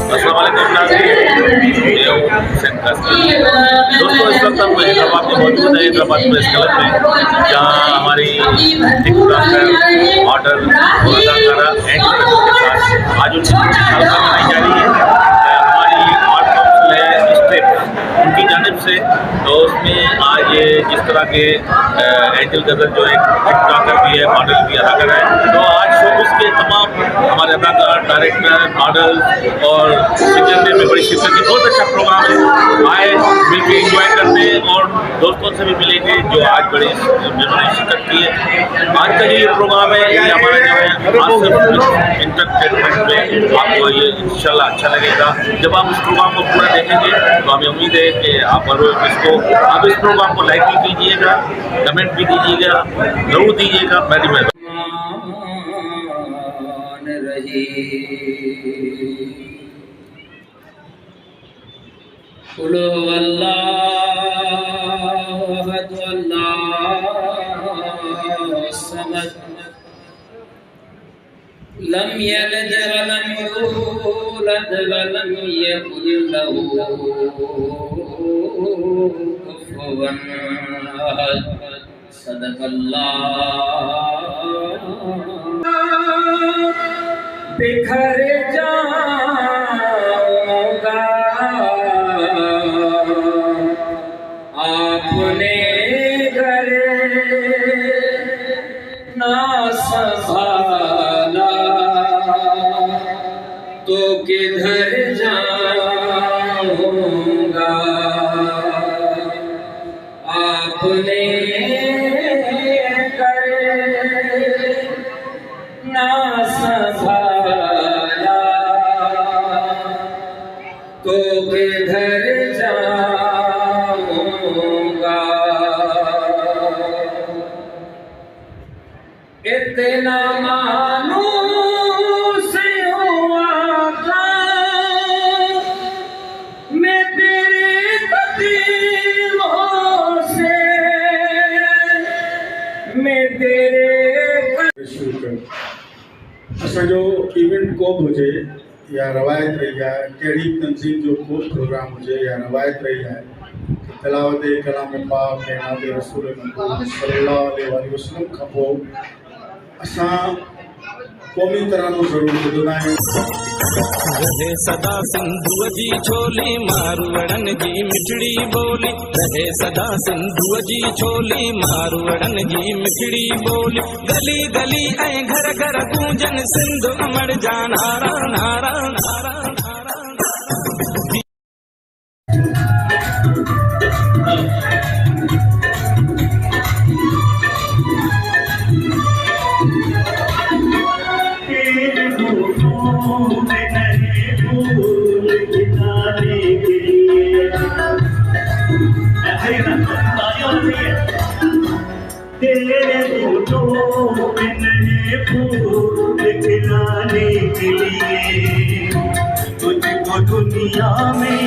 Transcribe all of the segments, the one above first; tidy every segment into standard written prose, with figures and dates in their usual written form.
अस्सलाम वालेकुम नाज़रीन, मैं हूँ हुसैन कासमी। दोस्तों, इस वक्त हम हैदराबाद में मौजूद हैं, हैदराबाद प्रेस क्लब में, जहाँ हमारी टिकटॉकर, मॉडल और अदाकारा एंजल के साथ आज उनकी सालगिरह मनाई जा रही है। हमारी आर्ट काउंसिल है स्टेप, उनकी जानिब से। तो उसमें आज जिस तरह के एंजल गजर जो एक टिकटॉकर भी है, मॉडल भी, अदाकार है, तो आज शोबिज़ के तमाम हमारे अदाकार, डायरेक्टर, मॉडल और सिंगर ने भी बड़ी शिरकत की। बहुत अच्छा प्रोग्राम है, आए मिलकर एंजॉय करने और दोस्तों से भी मिलेंगे जो आज बड़ी जिन्होंने शिरकत की है। आज का जो ये प्रोग्राम है, ये हमारा जो है आसिफ इंटरटेनमेंट में, आपको ये इंशाल्लाह अच्छा लगेगा। जब आप इस प्रोग्राम को पूरा देखेंगे तो हमें उम्मीद है कि आप आप इस प्रोग्राम को लाइक भी कीजिएगा, कमेंट भी दीजिएगा, जरूर दीजिएगा। मेरी मेहरबानी। लम यलिद वलम यूलद वलम यकुल लहू कुफुवन अहद। सदकल्लाह। बिखर जाऊंगा आपने घर ना संभाला तो किधर जाऊंगा आपने घर ना संभाला तो किधर जाऊंगा। इतना मानूस हुआ था मैं तेरे कदमों से, मैं तेरे असांजो इवेंट को बि हुजे या रवायत रही है, कहिड़ी तंज़ीम जो को प्रोग्राम हुजे या रवायत रही है, तिलावत कलाम पाक ऐं नात रसूल सल्लल्लाहु अलैहि वसल्लम खां पोइ असां क़ौमी तरानो ज़रूरु ॿुधंदा आहियूं। रहे सदा सिंधुअ जी छोली, मारवड़न जी मिठड़ी बोली। रहे सदा सिंधुअ जी छोली, मारवड़न जी मिठड़ी बोली। गली गली ऐं घर घर गूंजन सिंध अमर जा नारा नारा नारा नारा। तेरे होठों पे नए फूल खिलाने के लिए तुझको दुनिया में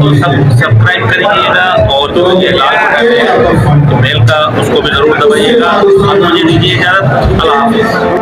तो सब सब्सक्राइब करिएगा और जो ये लाल बटन है बेल का उसको भी जरूर दबाइएगा। अब मुझे दीजिए इजाजत, अल्लाह हाफिज़।